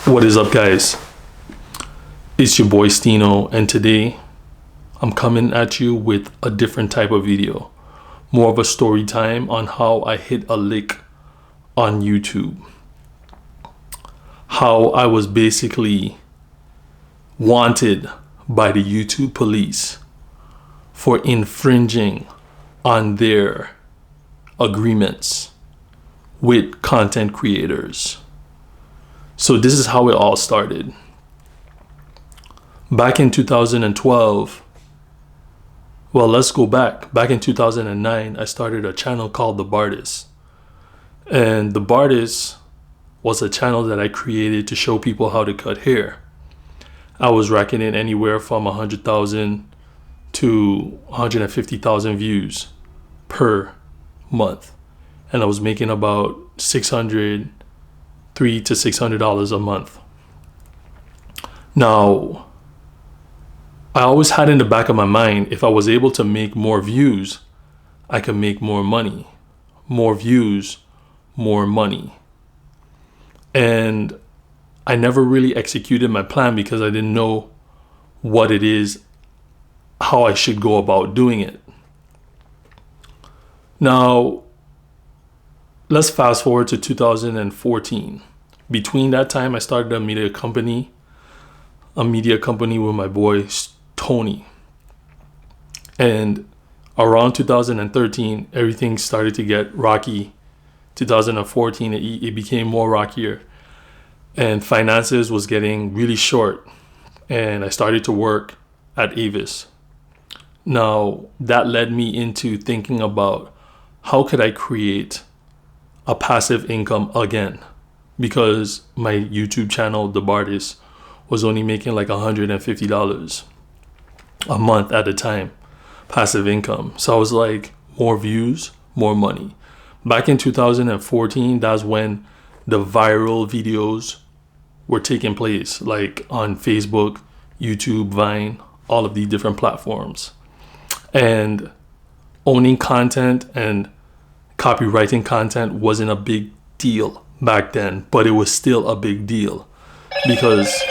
What is up, guys? It's your boy Stino, and today I'm coming at you with a different type of video. More of a story time on how I hit a lick on YouTube. How I was basically wanted by the YouTube police for infringing on their agreements with content creators. So this is how it all started. Back in 2012, well, let's go back. Back in 2009, I started a channel called The Bardist. And The Bardist was a channel that I created to show people how to cut hair. I was racking in anywhere from 100,000 to 150,000 views per month. And I was making about $300 to $600 a month. Now, I always had in the back of my mind, if I was able to make more views, I could make more money. More views, more money. And I never really executed my plan because I didn't know what it is, how I should go about doing it. Now, let's fast forward to 2014. Between that time, I started a media company with my boy Tony. And around 2013, everything started to get rocky. 2014, it became more rockier. And finances was getting really short. And I started to work at Avis. Now, that led me into thinking about how could I create a passive income again, because my YouTube channel, The Bardist, was only making like $150 a month at a time, passive income. So I was like, more views, more money. Back in 2014, that's when the viral videos were taking place, like on Facebook, YouTube, Vine, all of these different platforms. And owning content and copywriting content wasn't a big deal back then, but it was still a big deal because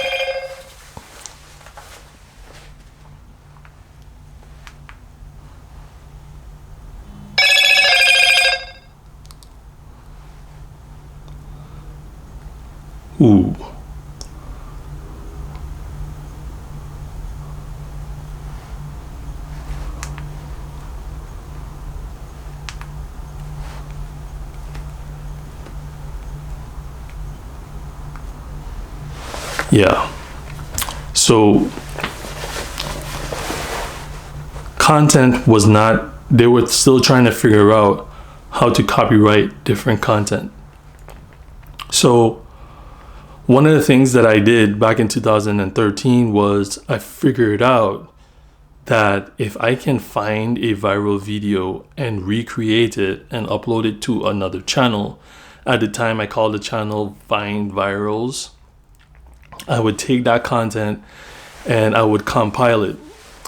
ooh. Yeah. So content was not, they were still trying to figure out how to copyright different content. So one of the things that I did back in 2013 was I figured out that if I can find a viral video and recreate it and upload it to another channel, at the time I called the channel Vine Virals, I would take that content and I would compile it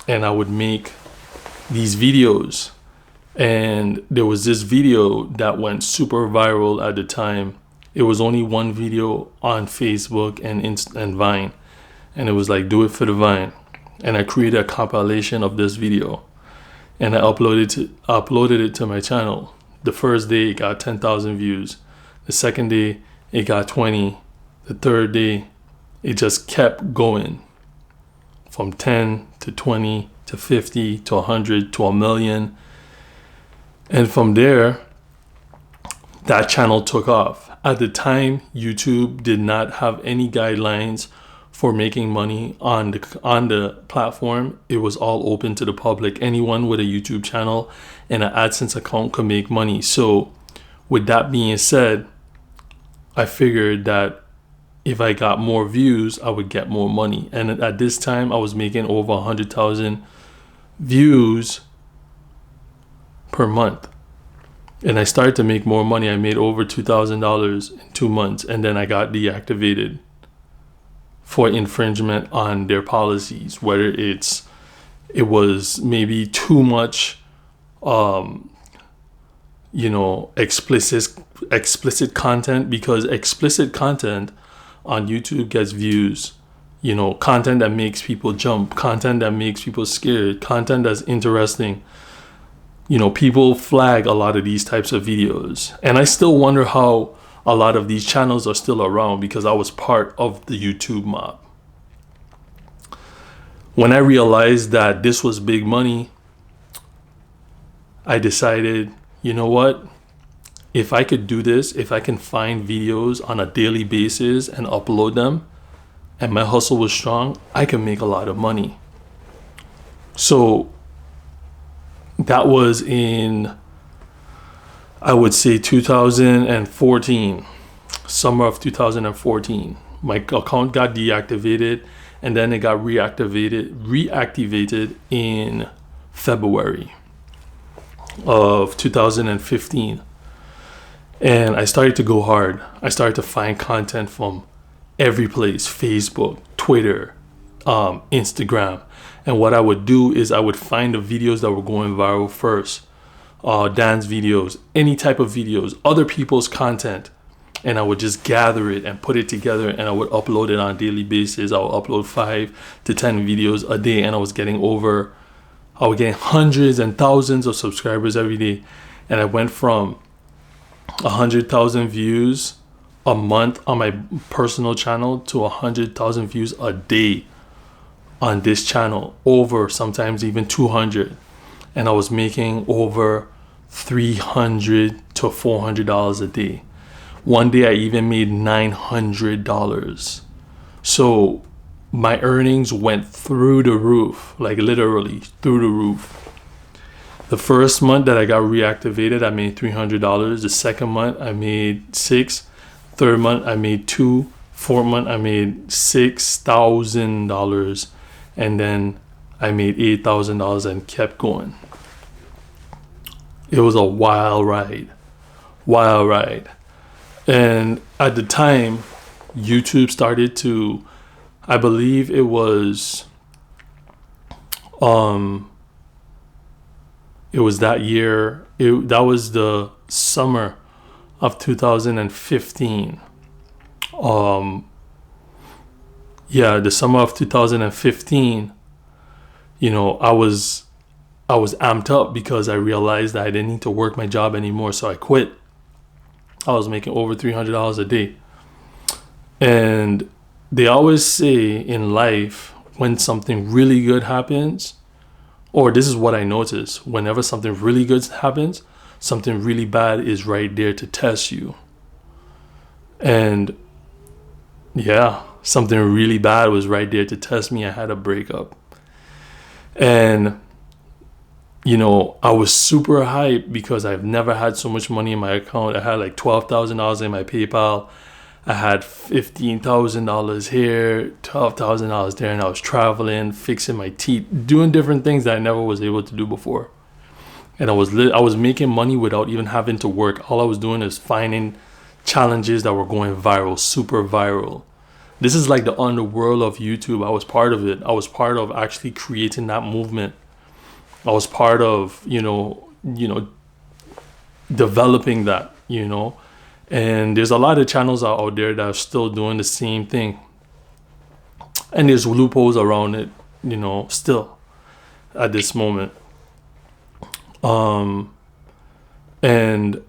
and I would make these videos. And there was this video that went super viral at the time. It was only one video on Facebook and Vine. And it was like, do it for the Vine. And I created a compilation of this video. And I uploaded it to my channel. The first day it got 10,000 views. The second day it got 20. The third day it just kept going from 10 to 20 to 50 to 100 to a million. And from there, that channel took off. At the time, YouTube did not have any guidelines for making money on the platform. It was all open to the public. Anyone with a YouTube channel and an Adsense account could make money. So with that being said, I figured that if I got more views, I would get more money. And at this time, I was making over 100,000 views per month. And I started to make more money. I made over $2,000 in 2 months. And then I got deactivated for infringement on their policies, whether it was maybe too much explicit content, because explicit content on YouTube gets views. You know, content that makes people jump, content that makes people scared, content that's interesting. You know, people flag a lot of these types of videos. And I still wonder how a lot of these channels are still around, because I was part of the YouTube mob. When I realized that this was big money, I decided, you know what? If I could do this, if I can find videos on a daily basis and upload them, and my hustle was strong, I can make a lot of money. So that was in, I would say, 2014, summer of 2014. My account got deactivated, and then it got reactivated in February of 2015. And I started to go hard. I started to find content from every place: Facebook, Twitter, Instagram. And what I would do is I would find the videos that were going viral first, dance videos, any type of videos, other people's content, and I would just gather it and put it together, and I would upload it on a daily basis. I would upload 5 to 10 videos a day, and I was getting hundreds and thousands of subscribers every day. And I went from 100,000 views a month on my personal channel to 100,000 views a day on this channel, over sometimes even 200. And I was making over $300 to $400 a day. One day I even made $900. So my earnings went through the roof, like literally through the roof. The first month that I got reactivated, I made $300. The second month I made $6. Third month I made $2. Fourth month I made $6,000. And then I made $8,000 and kept going. It was a wild ride. And at the time, YouTube started to, I believe it was that year. That was the summer of 2015. The summer of 2015. You know, I was amped up because I realized that I didn't need to work my job anymore, so I quit. I was making over $300 a day. And they always say in life, when something really good happens, or this is what I notice, whenever something really good happens, something really bad is right there to test you. And yeah, something really bad was right there to test me. I had a breakup. And you know, I was super hyped because I've never had so much money in my account. I had like $12,000 in my PayPal. I had $15,000 here, $12,000 there, and I was traveling, fixing my teeth, doing different things that I never was able to do before. And I was making money without even having to work. All I was doing is finding challenges that were going viral, super viral. This is like the underworld of YouTube. I was part of it. I was part of actually creating that movement. I was part of, you know, developing that, you know. And there's a lot of channels out there that are still doing the same thing. And there's loopholes around it, you know, still at this moment. And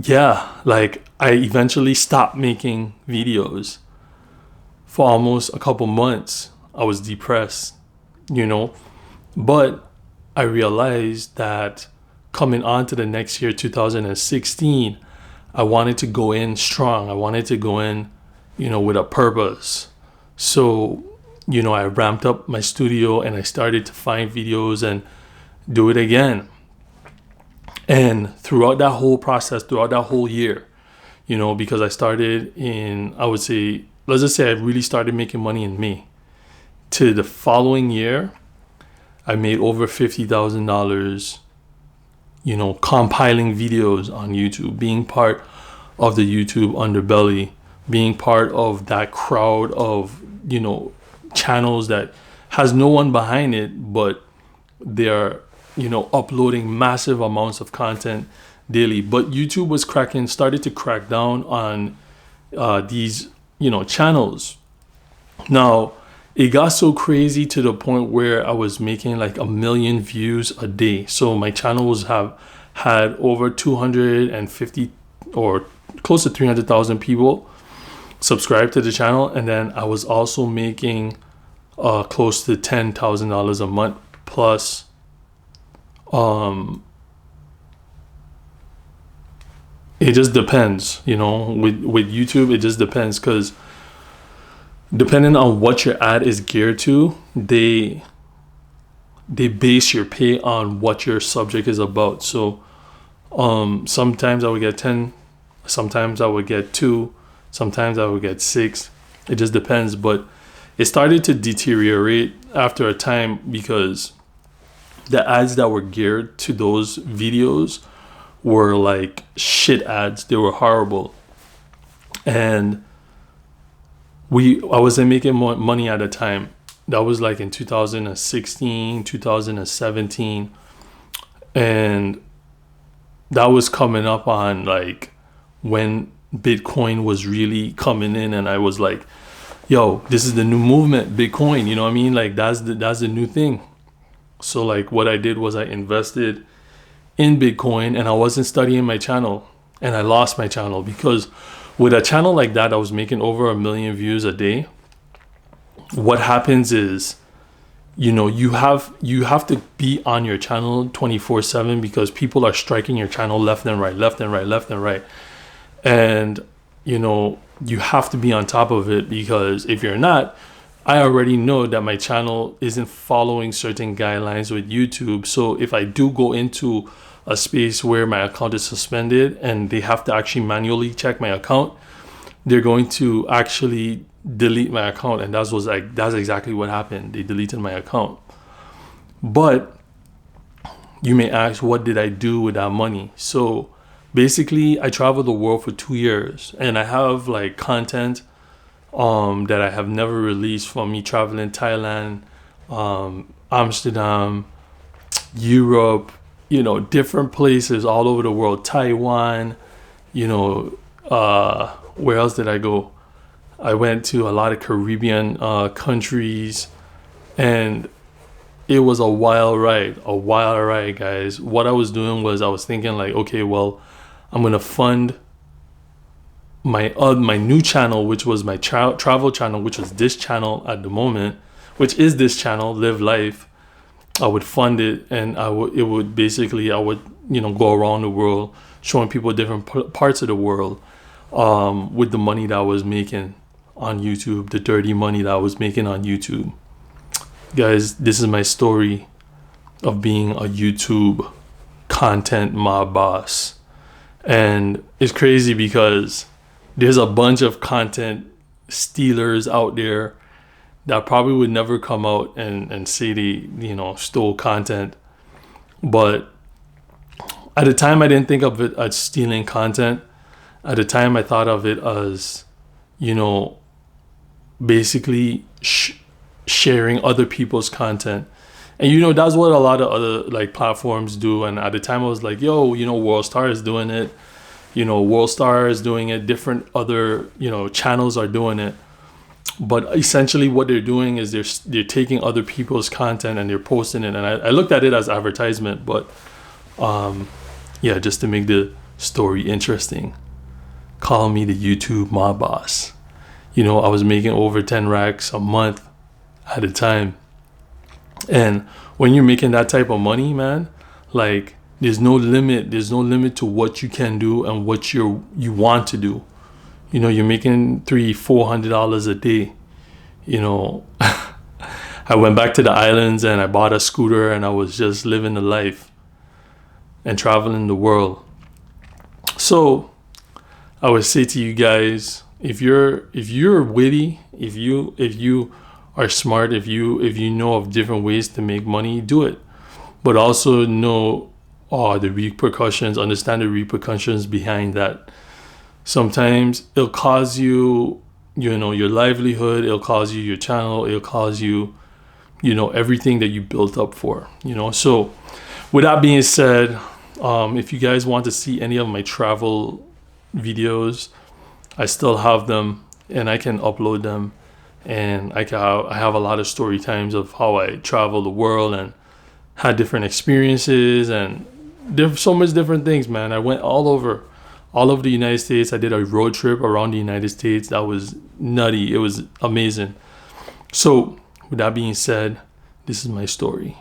yeah, like I eventually stopped making videos for almost a couple months. I was depressed, you know. But I realized that coming on to the next year, 2016, I wanted to go in strong. I wanted to go in, you know, with a purpose. So, you know, I ramped up my studio and I started to find videos and do it again. And throughout that whole process, throughout that whole year, you know, because I started in, I would say, let's just say I really started making money in May. To the following year, I made over $50,000, you know, compiling videos on YouTube, being part of the YouTube underbelly, being part of that crowd of, you know, channels that has no one behind it, but they're, you know, uploading massive amounts of content daily. But YouTube was started to crack down on these channels. Now, it got so crazy to the point where I was making like 1 million views a day. So my channels have had over 250 or close to 300,000 people subscribe to the channel. And then I was also making close to $10,000 a month plus. It just depends, with YouTube. It just depends, because depending on what your ad is geared to, they base your pay on what your subject is about. So sometimes I would get 10, sometimes I would get 2, sometimes I would get 6. It just depends. But it started to deteriorate after a time, because the ads that were geared to those videos were like shit ads. They were horrible. And I wasn't making more money at the time. That was like in 2016, 2017. And that was coming up on like when Bitcoin was really coming in, and I was like, yo, this is the new movement, Bitcoin, you know what I mean? Like that's the new thing. So like what I did was I invested in Bitcoin, and I wasn't studying my channel, and I lost my channel, because with a channel like that, I was making over 1 million views a day. What happens is, you have to be on your channel 24/7, because people are striking your channel left and right, left and right, left and right. And, you have to be on top of it, because if you're not, I already know that my channel isn't following certain guidelines with YouTube. So if I do go into a space where my account is suspended and they have to actually manually check my account, they're going to actually delete my account. And that's exactly what happened. They deleted my account. But you may ask, what did I do with that money? So basically, I traveled the world for 2 years, and I have like content that I have never released, from me traveling Thailand, Amsterdam, Europe, different places all over the world, Taiwan, where else did I go? I went to a lot of Caribbean countries, and it was a wild ride, guys. What I was doing was I was thinking like, okay, well, I'm going to fund my new channel, which was my travel channel, which was this channel at the moment, which is this channel, Live Life. I would fund it, and I would go around the world showing people different parts of the world with the money that I was making on YouTube, the dirty money that I was making on YouTube. Guys, this is my story of being a YouTube content mob boss. And it's crazy because there's a bunch of content stealers out there that probably would never come out and say they, stole content. But at the time, I didn't think of it as stealing content. At the time, I thought of it as, basically sharing other people's content. And, that's what a lot of other like platforms do. And at the time, I was like, yo, WorldStar is doing it. WorldStar is doing it. Different other, channels are doing it. But essentially what they're doing is they're taking other people's content and they're posting it. And I looked at it as advertisement, but just to make the story interesting. Call me the YouTube mob boss. I was making over 10 racks a month at a time. And when you're making that type of money, man, like there's no limit to what you can do and what you want to do. You're making $300-$400 a day. I went back to the islands and I bought a scooter and I was just living the life and traveling the world. So I would say to you guys, if you're witty, if you are smart, if you know of different ways to make money, do it. But also know the repercussions, understand the repercussions behind that. Sometimes it'll cause you, your livelihood, it'll cause you your channel, it'll cause you, everything that you built up for, So with that being said, if you guys want to see any of my travel videos, I still have them. and I can upload them, and I have a lot of story times of how I travel the world and had different experiences and so much different things, man. I went all over the United States. I did a road trip around the United States that was nutty. It was amazing. So with that being said, this is my story.